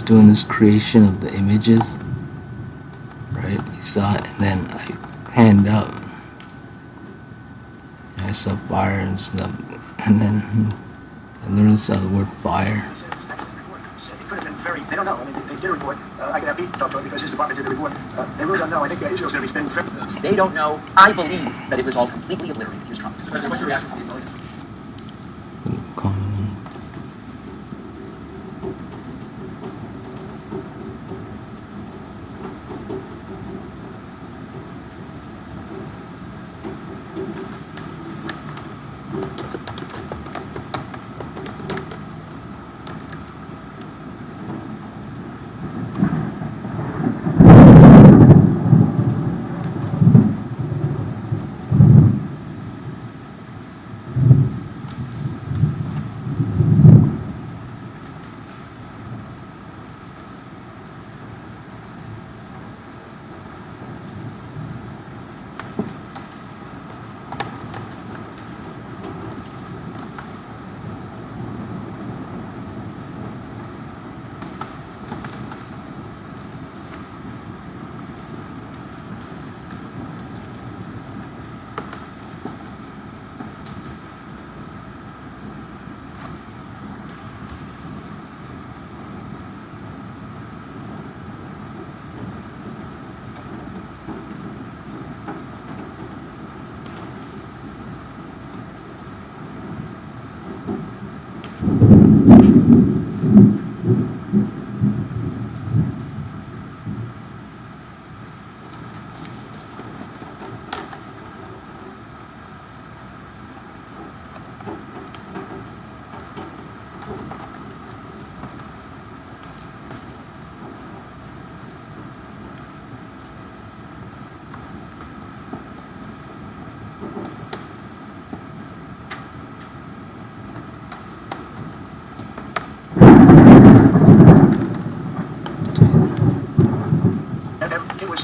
doing this creation of the images, right? You saw it, and then I panned up. I saw fire and stuff, and then I literally saw the word fire. It could have been very, they don't know. I mean, they did a report. I can have Pete talk to it because his department did the report. They really don't know. I think Israel's going to be spending. They don't know. I believe that it was all completely obliterated. Here's Trump. What's your reaction to the intelligence?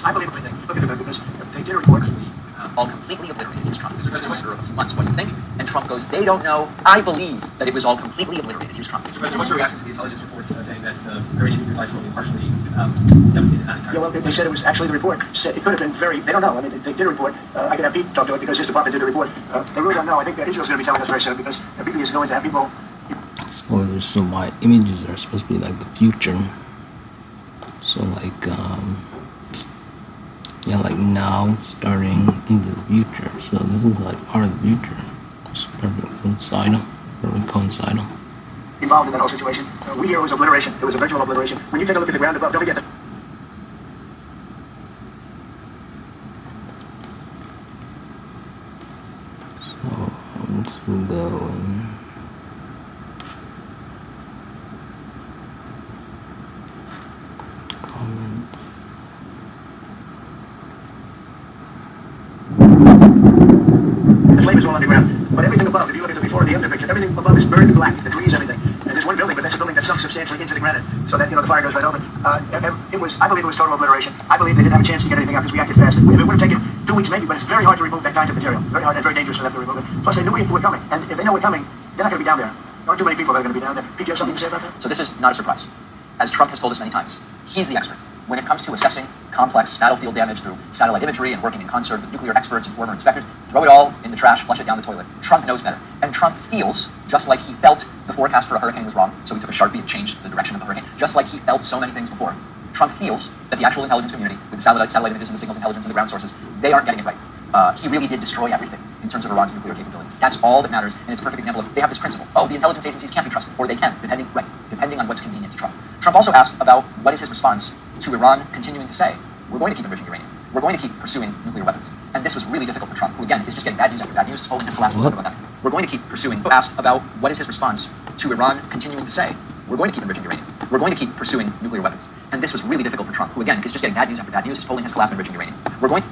I believe everything. Look at the because they did a report. All completely obliterated. Here's Trump. Mr. President, for a few months, what do you think? And Trump goes, they don't know. I believe that it was all completely obliterated. Here's Trump. Mr. President, what's your reaction to the intelligence reports saying that the Iranian nuclear sites will be partially devastated? Yeah, well, they said it was actually the report. Said it could have been very. They don't know. I mean, they did a report. I can have Pete talk to it because his department did the report. They really don't know. I think Israel's going to be telling us very soon because BP is going to have people. Spoilers. So my images are supposed to be like the future. So like yeah, like now starting into the future. So this is like part of the future. It's perfect coincidental. Involved in that whole situation. We hear it was obliteration. It was a virtual obliteration. When you take a look at the ground above, don't forget that. So let's go and comments. The flame is all underground. But everything above, if you look at the before and the after picture, everything above is burned black. The trees, everything. And there's one building, but that's a building that sunk substantially into the granite, so that, the fire goes right over. It was, I believe it was total obliteration. I believe they didn't have a chance to get anything out because we acted fast. It would have taken 2 weeks maybe, but it's very hard to remove that kind of material. Very hard and very dangerous for them to remove it. Plus, they knew we were coming. And if they know we're coming, they're not going to be down there. There aren't too many people that are going to be down there. Pete, you have something to say about that? So this is not a surprise. As Trump has told us many times, he's the expert. When it comes to assessing complex battlefield damage through satellite imagery and working in concert with nuclear experts and former inspectors, throw it all in the trash, flush it down the toilet. Trump knows better. And Trump feels, just like he felt the forecast for a hurricane was wrong, so he took a Sharpie and changed the direction of the hurricane, just like he felt so many things before. Trump feels that the actual intelligence community, with the satellite images and the signals intelligence and the ground sources, they aren't getting it right. He really did destroy everything in terms of Iran's nuclear capabilities. That's all that matters, and it's a perfect example of, they have this principle. Oh, the intelligence agencies can't be trusted, or they can, depending on what's convenient to Trump. Trump also asked about what is his response to Iran continuing to say, we're going to keep enriching uranium. We're going to keep pursuing nuclear weapons. And this was really difficult for Trump, who again is just getting bad news after bad news. His polling has collapsed. We'll talk about that. We're going to keep pursuing. Asked about what is his response to Iran continuing to say, we're going to keep enriching uranium. We're going to keep pursuing nuclear weapons. And this was really difficult for Trump, who again is just getting bad news after bad news. His polling has collapsed. Enriching uranium. We're going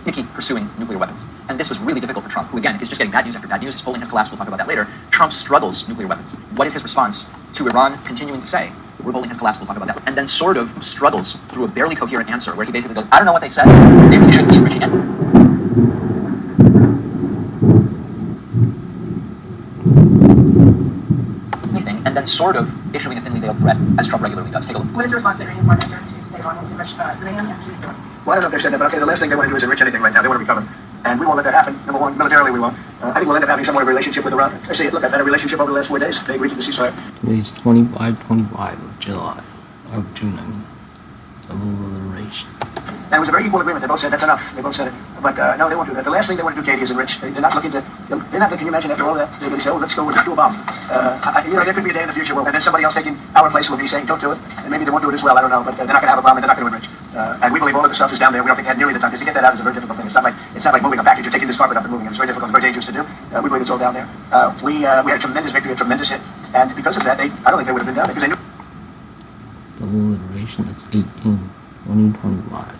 to keep pursuing nuclear weapons. And this was really difficult for Trump, who again is just getting bad news after bad news. His polling has collapsed. We'll talk about that later. Trump struggles nuclear weapons. What is his response to Iran continuing to say, we're polling has collapsed, we'll talk about that. And then sort of struggles through a barely coherent answer where he basically goes, I don't know what they said, maybe you shouldn't be enriching it. Anything, lying and then sort of issuing a thinly veiled threat, as Trump regularly does. Take a look. What is your response to Iranian foreign minister to say wrong enrich uranium and to Well, I don't know if they've said that, but okay, the last thing they want to do is enrich anything right now. They want to recover. And we won't let that happen. Number one, militarily we won't. I think we'll end up having some sort of relationship with Iran. I say it, look, I've had a relationship over the last 4 days. They agreed to the ceasefire. Today's 25/25 of July, of June, I mean. Double alliteration. And it was a very equal agreement. They both said that's enough. They both said it. But no, they won't do that. The last thing they want to do, Katie, is enrich. They're not looking to. They're not. Can you imagine after all that? They're going to say, "Oh, let's go do a bomb." There could be a day in the future where, and then somebody else taking our place will be saying, "Don't do it," and maybe they won't do it as well. I don't know, but they're not going to have a bomb and they're not going to enrich. And we believe all of the stuff is down there. We don't think they had nearly the time because to get that out is a very difficult thing. It's not like moving a package. You're taking this carpet up and moving it. It's very difficult. It's very dangerous to do. We believe it's all down there. We had a tremendous victory, a tremendous hit, and because of that, I don't think they would have been down there because they knew. Double alliteration, that's 18, 20, 25.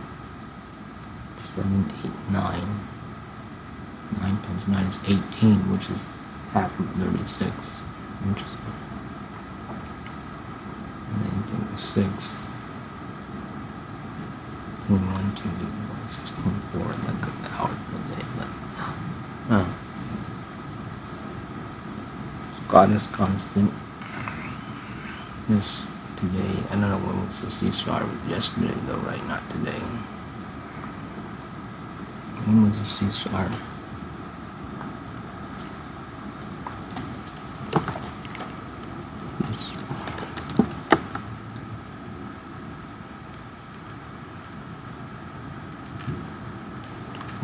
7, 8, 9. 9 times 9 is 18, which is half of 36, which is, and then do the 6, 21, 2, 6, 24, and then cut the hours of the day, but, God is constant. This today, I don't know when was the ceasefire, yesterday though, right? Not today. When was the ceasefire?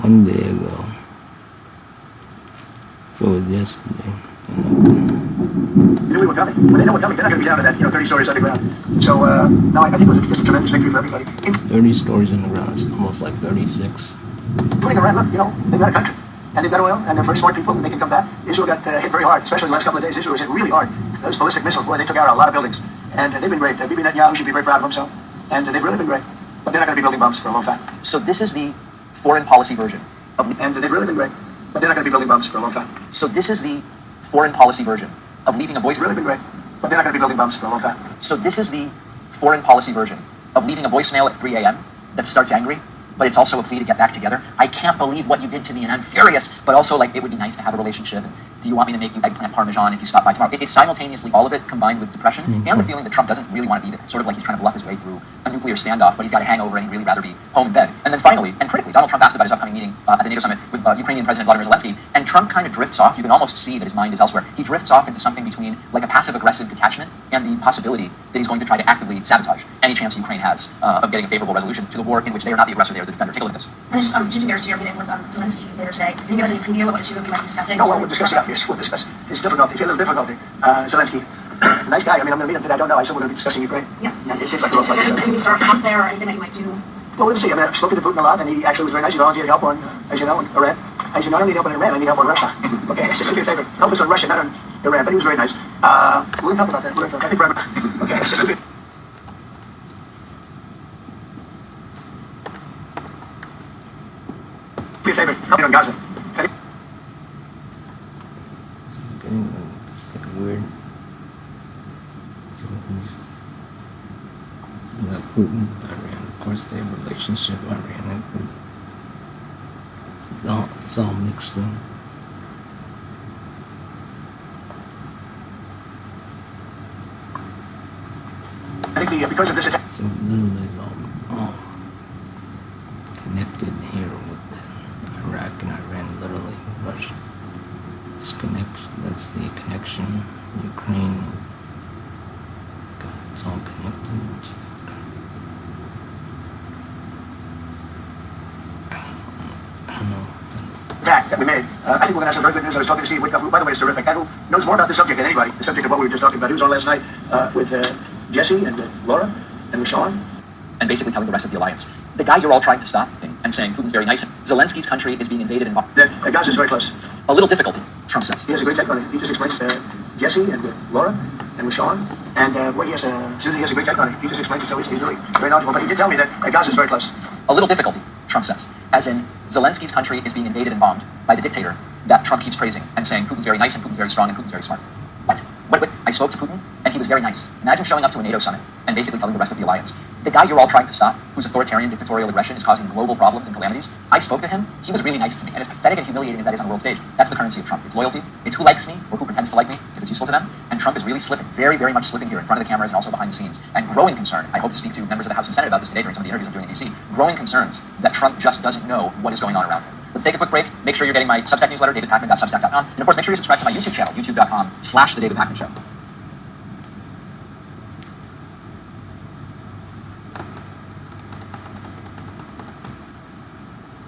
One day ago. So it was yesterday. Knew we were coming. When they know we're coming, they're not going to be down to that, 30 stories underground. So, no, I think it was just a tremendous victory for everybody. 30 stories underground, it's almost like 36. Putting Iran, look, they've got a country. And they've got oil, and they're very smart people, and they can come back. Israel got hit very hard, especially the last couple of days. Israel was hit really hard. Those ballistic missiles, boy, they took out a lot of buildings. And they've been great. Bibi Netanyahu should be very proud of himself. And they've really been great. But they're not going to be building bombs for a long time. So this is the foreign policy version of... And they've really been great. But they're not going to be building bombs for a long time. So this is the foreign policy version of leaving a voice... Really been great. But they're not going to be building bombs for a long time. So this is the foreign policy version of leaving a voicemail at 3 a.m. that starts angry, but it's also a plea to get back together. I can't believe what you did to me, and I'm furious, but also, like, it would be nice to have a relationship. Do you want me to make you eggplant parmesan if you stop by tomorrow? It's simultaneously all of it combined with depression and the feeling that Trump doesn't really want to be there. It's sort of like he's trying to bluff his way through a nuclear standoff, but he's got a hangover and he'd really rather be home in bed. And then finally, and critically, Donald Trump asked about his upcoming meeting at the NATO summit with Ukrainian President Vladimir Zelensky, and Trump kind of drifts off. You can almost see that his mind is elsewhere. He drifts off into something between like a passive-aggressive detachment and the possibility that he's going to try to actively sabotage any chance Ukraine has of getting a favorable resolution to the war in which they are not the aggressor, they are the defender. Take a look at this. And just changing gears to your meeting with Zelensky later today. Can you give us any preview of what the two of you might be discussing? No, well, we'll discuss the obvious. We'll discuss his difficulty. He's got a little difficulty. Zelensky, nice guy. I mean, I'm going to meet him today. I don't know. I said we're going to be discussing Ukraine. Yes. And it seems like we're also Any start thoughts there or anything that you might do? Well, we'll see. I mean, I've spoken to Putin a lot, and he actually was very nice. He volunteered help on, as you know, on Iran. I said, no, I don't need help on Iran. I need help on Russia. Okay, I said, do me a favor. Help us on Russia, not on Iran. But he was very nice. We'll talk about that. I think we're... Okay, I said, do me a favor. Help me on Gaza. Getting this like weird. So you got Putin, Iran. Of course, they have a relationship, Iran and Putin. It's all mixed in. I think because of this attack... So literally it's all connected here with Iraq and Iran, literally Russia. It's connection. That's the connection. Ukraine. God, it's all connected. I don't know. Attack that we made. I think we're going to have some very good news. I was talking to Steve Whitcup, who, by the way, is terrific, and who knows more about this subject than anybody. The subject of what we were just talking about. He was on last night with Jesse and with Laura and with Sean. And basically telling the rest of the alliance, the guy you're all trying to stop and saying Putin's very nice, Zelensky's country is being invaded and bombed. Gaza's very close. A little difficulty, Trump says. He has a great take on it. He just explains Jesse and with Laura and with Sean. And he has a great take on it. He just explains it, so he's really very knowledgeable. But he did tell me that Gaza's very close. A little difficulty, Trump says. As in, Zelensky's country is being invaded and bombed by the dictator that Trump keeps praising and saying Putin's very nice and Putin's very strong and Putin's very smart. What? I spoke to Putin, and he was very nice. Imagine showing up to a NATO summit and basically telling the rest of the alliance, the guy you're all trying to stop, whose authoritarian dictatorial aggression is causing global problems and calamities, I spoke to him, he was really nice to me. And as pathetic and humiliating as that is on the world stage, that's the currency of Trump. It's loyalty, it's who likes me or who pretends to like me, if it's useful to them. And Trump is really slipping, very, very much slipping here in front of the cameras and also behind the scenes. And growing concern, I hope to speak to members of the House and Senate about this today during some of the interviews I'm doing in DC, growing concerns that Trump just doesn't know what is going on around him. Let's take a quick break. Make sure you're getting my Substack newsletter, davidpakman.substack.com. And of course, make sure you subscribe to my YouTube channel, youtube.com/The David Pakman Show.